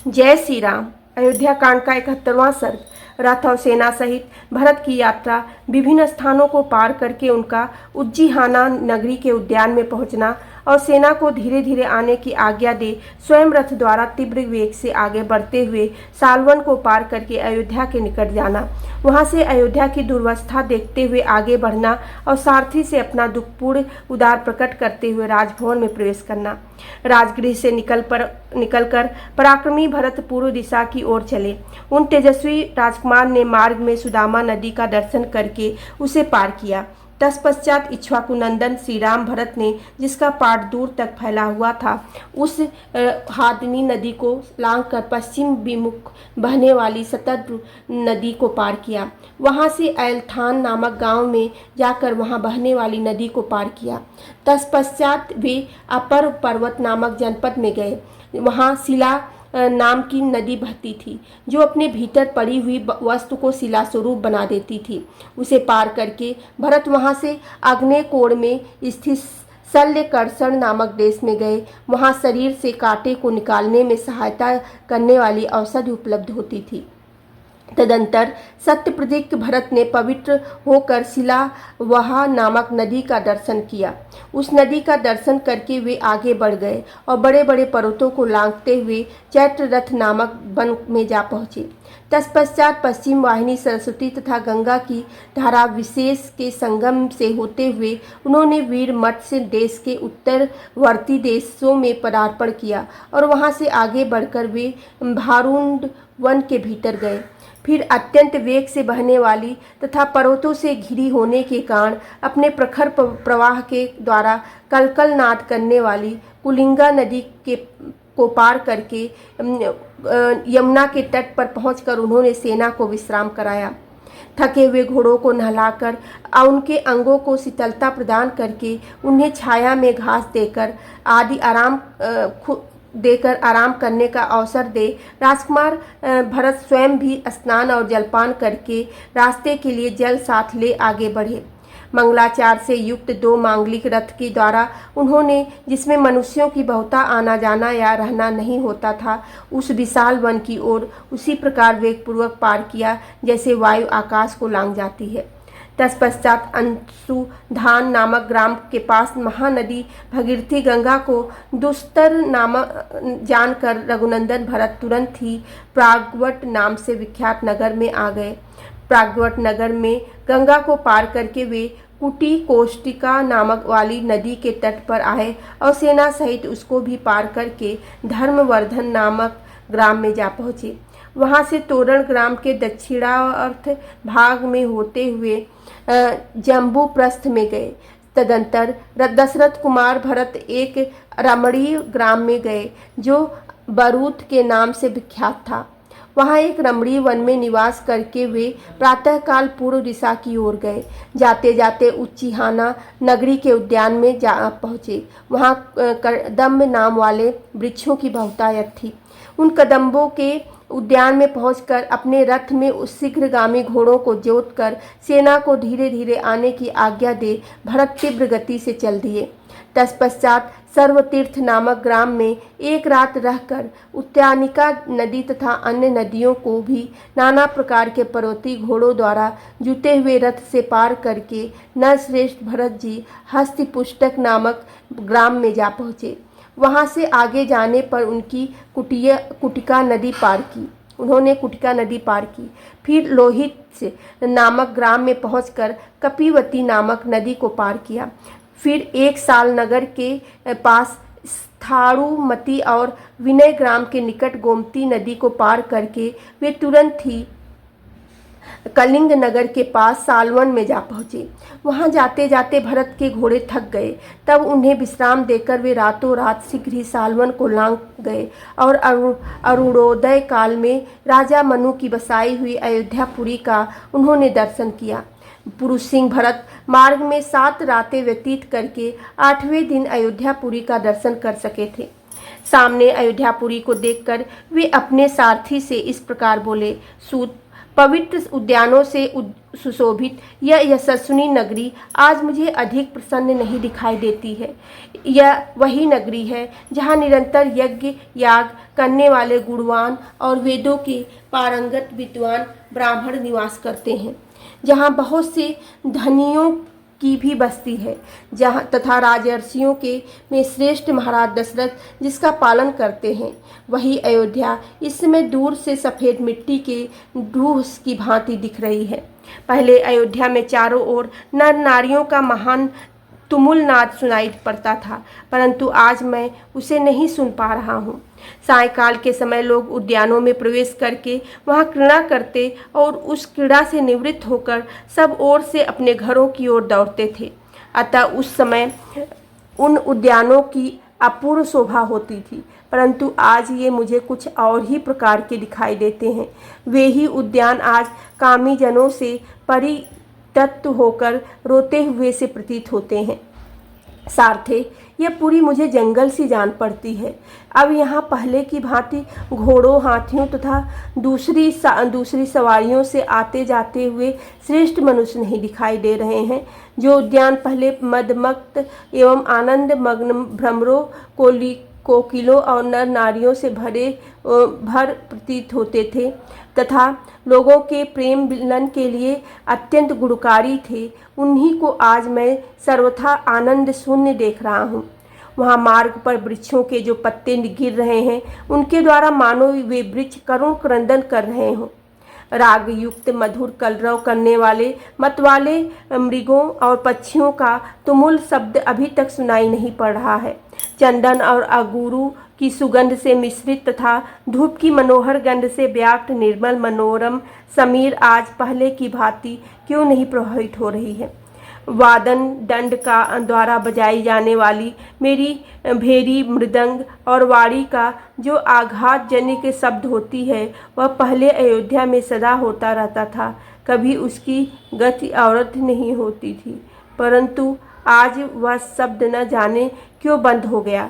जय श्री राम। अयोध्या कांड का 71वां सर्ग। रथ और सेना सहित भरत की यात्रा, विभिन्न स्थानों को पार करके उनका उज्जीहाना नगरी के उद्यान में पहुंचना और सेना को धीरे धीरे आने की आज्ञा दे स्वयं रथ द्वारा तीव्र वेग से आगे बढ़ते हुए सालवन को पार करके अयोध्या के निकट जाना, वहां से अयोध्या की दुर्वस्था देखते हुए आगे बढ़ना और सारथी से अपना दुखपूर्ण उदार प्रकट करते हुए राजभवन में प्रवेश करना। राजगृह से निकलकर पराक्रमी भरत पूर्व दिशा की ओर चले। उन तेजस्वी राजकुमार ने मार्ग में सुदामा नदी का दर्शन करके उसे पार किया। तत्पश्चात इक्ष्वाकु नंदन श्री राम भरत ने, जिसका पाट दूर तक फैला हुआ था, उस हादनी नदी को लांघकर पश्चिम विमुख बहने वाली शतद्रु नदी को पार किया। वहां से ऐलथान नामक गांव में जाकर वहां बहने वाली नदी को पार किया। तत्पश्चात वे अपर पर्वत नामक जनपद में गए। वहां शिला नाम की नदी बहती थी, जो अपने भीतर पड़ी हुई वस्तु को शिला स्वरूप बना देती थी। उसे पार करके भरत वहां से आग्नेय कोण में स्थित शल्यकर्षण नामक देश में गए। वहां शरीर से कांटे को निकालने में सहायता करने वाली औषधि उपलब्ध होती थी। तदंतर सत्यप्रतिज्ञ भरत ने पवित्र होकर शिलावहा नामक नदी का दर्शन किया। उस नदी का दर्शन करके वे आगे बढ़ गए और बड़े बड़े पर्वतों को लांघते हुए चैत्र रथ नामक वन में जा पहुँचे। तत्पश्चात पश्चिम वाहिनी सरस्वती तथा गंगा की धारा विशेष के संगम से होते हुए उन्होंने वीर मत्स्य देश के उत्तरवर्ती देशों में पदार्पण किया और वहां से आगे बढ़कर वे भारुंड वन के भीतर गए। फिर अत्यंत वेग से बहने वाली तथा पर्वतों से घिरी होने के कारण अपने प्रखर प्रवाह के द्वारा कलकल नाद करने वाली कुलिंगा नदी को पार करके यमुना के तट पर पहुंचकर उन्होंने सेना को विश्राम कराया। थके हुए घोड़ों को नहलाकर उनके अंगों को शीतलता प्रदान करके उन्हें छाया में घास देकर आराम करने का अवसर दे राजकुमार भरत स्वयं भी स्नान और जलपान करके रास्ते के लिए जल साथ ले आगे बढ़े। मंगलाचार से युक्त 2 मांगलिक रथ के द्वारा उन्होंने, जिसमें मनुष्यों की बहुता आना जाना या रहना नहीं होता था, उस विशाल वन की ओर उसी प्रकार वेगपूर्वक पार किया जैसे वायु आकाश को लांघ जाती है। तत्पश्चात अंशुधान नामक ग्राम के पास महानदी भगीरथी गंगा को दुस्तर नामक जानकर रघुनंदन भरत तुरंत ही प्रागवट नाम से विख्यात नगर में आ गए। प्रागवट नगर में गंगा को पार करके वे कुटी कोष्टिका नामक वाली नदी के तट पर आए और सेना सहित उसको भी पार करके धर्मवर्धन नामक ग्राम में जा पहुँचे। वहां से तोरण ग्राम के दक्षिणार्थ भाग में होते हुए जम्बू प्रस्थ में गए। तदंतर दशरथ कुमार भरत एक रमणीय ग्राम में गए, जो बरूत के नाम से विख्यात था। वहां एक रमणीय वन में निवास करके वे प्रातःकाल पूर्व दिशा की ओर गए। जाते जाते उच्चीहाना नगरी के उद्यान में जा पहुँचे। वहां कदम्ब नाम वाले वृक्षों की बहुतायत थी। उन कदम्बों के उद्यान में पहुंचकर अपने रथ में उस शीघ्रगामी घोड़ों को जोतकर सेना को धीरे धीरे आने की आज्ञा दे भरत तीव्र गति से चल दिए। तत्पश्चात सर्वतीर्थ नामक ग्राम में एक रात रहकर उत्यानिका नदी तथा अन्य नदियों को भी नाना प्रकार के पर्वतीय घोड़ों द्वारा जुते हुए रथ से पार करके नरश्रेष्ठ भरत जी हस्तिपुष्टक नामक ग्राम में जा पहुँचे। वहां से आगे जाने पर उनकी कुटिका नदी पार की। उन्होंने कुटिका नदी पार की। फिर लोहित नामक ग्राम में पहुंचकर कपिवती नामक नदी को पार किया। फिर एक साल नगर के पास स्थाणुमती और विनय ग्राम के निकट गोमती नदी को पार करके वे तुरंत ही कलिंग नगर के पास सालवन में जा पहुँचे। वहां जाते जाते भरत के घोड़े थक गए। तब उन्हें विश्राम देकर वे रातों रात शीघ्र ही सालवन को लांघ गए और अरुणोदय काल में राजा मनु की बसाई हुई अयोध्यापुरी का उन्होंने दर्शन किया। पुरुष सिंह भरत मार्ग में 7 रातें व्यतीत करके 8वें दिन अयोध्यापुरी का दर्शन कर सके थे। सामने अयोध्यापुरी को देखकर वे अपने सारथी से इस प्रकार बोले, सूत, पवित्र उद्यानों से सुशोभित यह यशस्विनी नगरी आज मुझे अधिक प्रसन्न नहीं दिखाई देती है। यह वही नगरी है जहाँ निरंतर यज्ञ याग करने वाले गुणवान और वेदों के पारंगत विद्वान ब्राह्मण निवास करते हैं, जहाँ बहुत से धनियों की भी बस्ती है, जहाँ तथा राजर्षियों के में श्रेष्ठ महाराज दशरथ जिसका पालन करते हैं। वही अयोध्या इस समय दूर से सफ़ेद मिट्टी के ढूंढ की भांति दिख रही है। पहले अयोध्या में चारों ओर नर नारियों का महान तुमुल नाद सुनाई पड़ता था, परंतु आज मैं उसे नहीं सुन पा रहा हूँ। सायंकाल के समय लोग उद्यानों में प्रवेश करके वहाँ क्रीड़ा करते और उस क्रीड़ा से निवृत्त होकर सब ओर से अपने घरों की ओर दौड़ते थे। अतः उस समय उन उद्यानों की अपूर्व शोभा होती थी, परंतु आज ये मुझे कुछ और ही प्रकार के दिखाई देते हैं। वे ही उद्यान आज कामी जनों से परित्यक्त होकर रोते हुए से प्रतीत होते हैं। सारथे, यह पूरी मुझे जंगल सी जान पड़ती है। अब यहाँ पहले की भांति घोड़ों, हाथियों तथा दूसरी सवारियों से आते जाते हुए श्रेष्ठ मनुष्य नहीं दिखाई दे रहे हैं। जो उद्यान पहले मदमक्त एवं आनंद मग्न भ्रमरों, कोकिलों और नर नारियों से भर प्रतीत होते थे तथा लोगों के प्रेम मिलन के लिए अत्यंत गुणकारी थे, उन्हीं को आज मैं सर्वथा आनंद शून्य देख रहा हूँ। वहाँ मार्ग पर वृक्षों के जो पत्ते गिर रहे हैं, उनके द्वारा मानो वे वृक्ष करुण क्रंदन कर रहे हों। राग युक्त मधुर कलरव करने वाले मतवाले मृगों और पक्षियों का तुमुल शब्द अभी तक सुनाई नहीं पड़ रहा है। चंदन और अंगूरू की सुगंध से मिश्रित तथा धूप की मनोहर गंध से व्याप्त निर्मल मनोरम समीर आज पहले की भांति क्यों नहीं प्रभावित हो रही है। वादन दंड का द्वारा बजाई जाने वाली मेरी भेरी, मृदंग और वाड़ी का जो आघातजन्य के शब्द होती है, वह पहले अयोध्या में सदा होता रहता था। कभी उसकी गति अवरुद्ध नहीं होती थी, परंतु आज वह शब्द न जाने क्यों बंद हो गया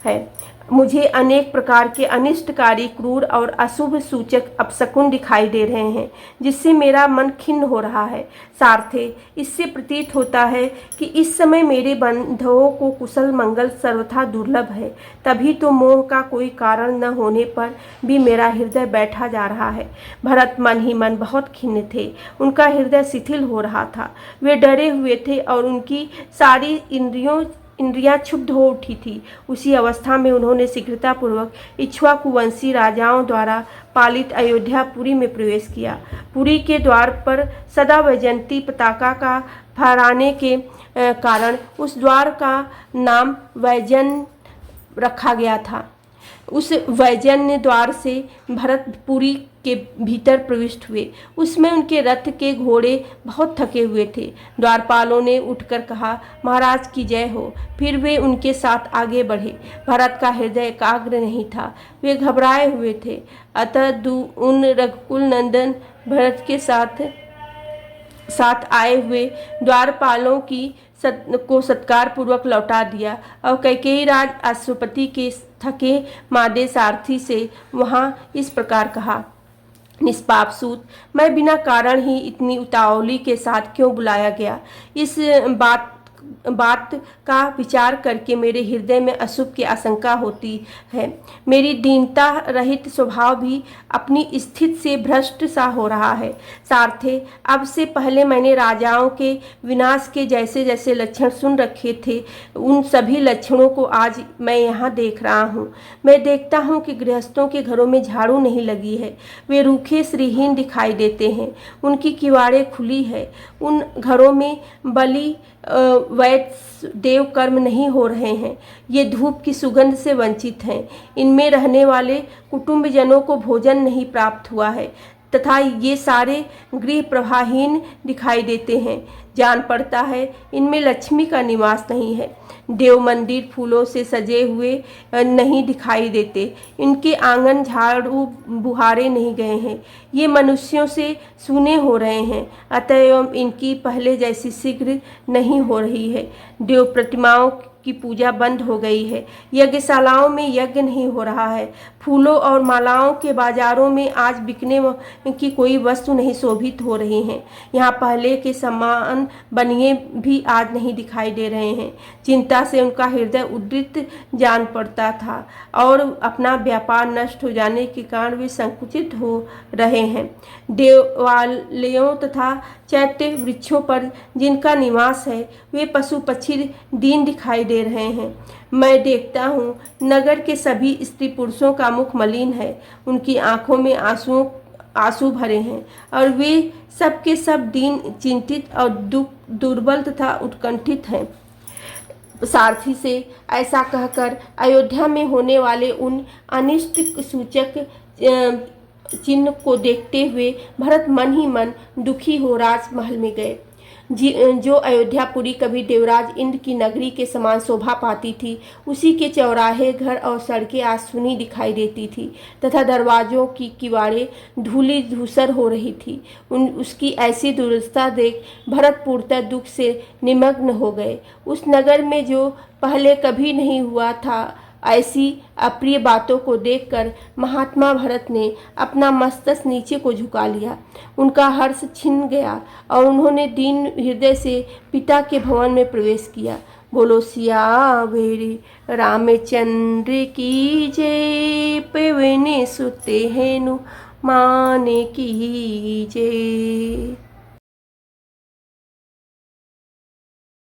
है। मुझे अनेक प्रकार के अनिष्टकारी, क्रूर और अशुभ सूचक अपशकुन दिखाई दे रहे हैं, जिससे मेरा मन खिन्न हो रहा है। सारथे, इससे प्रतीत होता है कि इस समय मेरे बंधुओं को कुशल मंगल सर्वथा दुर्लभ है। तभी तो मोह का कोई कारण न होने पर भी मेरा हृदय बैठा जा रहा है। भरत मन ही मन बहुत खिन्न थे, उनका हृदय शिथिल हो रहा था। वे डरे हुए थे और उनकी सारी इंद्रियां क्षुब्ध हो उठी थी। उसी अवस्था में उन्होंने शीघ्रतापूर्वक इक्ष्वाकुवंशी राजाओं द्वारा पालित अयोध्यापुरी में प्रवेश किया। पुरी के द्वार पर सदा वैजयंती पताका का फहराने के कारण उस द्वार का नाम वैजयन रखा गया था। उस वैजन्य द्वार से भरतपुरी के भीतर प्रविष्ट हुए। उसमें उनके रथ के घोड़े बहुत थके हुए थे। द्वारपालों ने उठकर कहा, महाराज की जय हो। फिर वे उनके साथ आगे बढ़े। भरत का हृदय एकाग्र नहीं था, वे घबराए हुए थे। अतः उन रघुकुल नंदन भरत के साथ आए हुए द्वारपालों को सत्कार पूर्वक लौटा दिया और कैकेयी राज अश्वपति के थके मादे सारथी से वहाँ इस प्रकार कहा, निष्पाप सूत, मैं बिना कारण ही इतनी उतावली के साथ क्यों बुलाया गया। इस बात का विचार करके मेरे हृदय में अशुभ की आशंका होती है। मेरी दीनता रहित स्वभाव भी अपनी स्थिति से भ्रष्ट सा हो रहा है। सारथे, अब से पहले मैंने राजाओं के विनाश के जैसे जैसे लक्षण सुन रखे थे, उन सभी लक्षणों को आज मैं यहाँ देख रहा हूँ। मैं देखता हूँ कि गृहस्थों के घरों में झाड़ू नहीं लगी है, वे रूखे श्रीहीन दिखाई देते हैं, उनकी किवाड़ें खुली है। उन घरों में बलि वैद्य देव कर्म नहीं हो रहे हैं, ये धूप की सुगंध से वंचित हैं। इनमें रहने वाले कुटुंबजनों को भोजन नहीं प्राप्त हुआ है तथा ये सारे गृह प्रवाहीन दिखाई देते हैं। जान पड़ता है इनमें लक्ष्मी का निवास नहीं है। देव मंदिर फूलों से सजे हुए नहीं दिखाई देते, इनके आंगन झाड़ू बुहारे नहीं गए हैं, ये मनुष्यों से सूने हो रहे हैं, अतएव इनकी पहले जैसी शीघ्र नहीं हो रही है। देव प्रतिमाओं की पूजा बंद हो गई है। यज्ञशालाओं में यज्ञ नहीं हो रहा है। फूलों और मालाओं के बाजारों में आज बिकने की कोई वस्तु नहीं शोभित हो रही हैं। यहाँ पहले के समान बनिए भी आज नहीं दिखाई दे रहे हैं। चिंता से उनका हृदय उद्रिक्त जान पड़ता था और अपना व्यापार नष्ट हो जाने के कारण वे संकुचित हो रहे हैं। देवालयों तथा चैत्य वृक्षों पर जिनका निवास है वे पशु पक्षी दीन दिखाई दे रहे हैं। मैं देखता हूँ नगर के सभी स्त्री पुरुषों का मुख मलिन है, उनकी आंखों में आंसू भरे हैं और वे सब के सब दीन, चिंतित और दुर्बल तथा उत्कंठित हैं। सारथी से ऐसा कहकर अयोध्या में होने वाले उन अनिष्ट सूचक चिन्ह को देखते हुए भरत मन ही मन दुखी हो राजमहल में गए। जो अयोध्यापुरी कभी देवराज इंद्र की नगरी के समान शोभा पाती थी, उसी के चौराहे, घर और सड़कें आज सुनी दिखाई देती थी तथा दरवाजों की किवाड़ें धूली धूसर हो रही थी। उसकी ऐसी दुर्दशा देख भरत पूर्णतः दुख से निमग्न हो गए। उस नगर में जो पहले कभी नहीं हुआ था, ऐसी अप्रिय बातों को देखकर महात्मा भरत ने अपना मस्तक नीचे को झुका लिया। उनका हर्ष छिन गया और उन्होंने दीन हृदय से पिता के भवन में प्रवेश किया। बोलो सियावर रामचंद्र की जय, पवन सुत हनुमान की जय।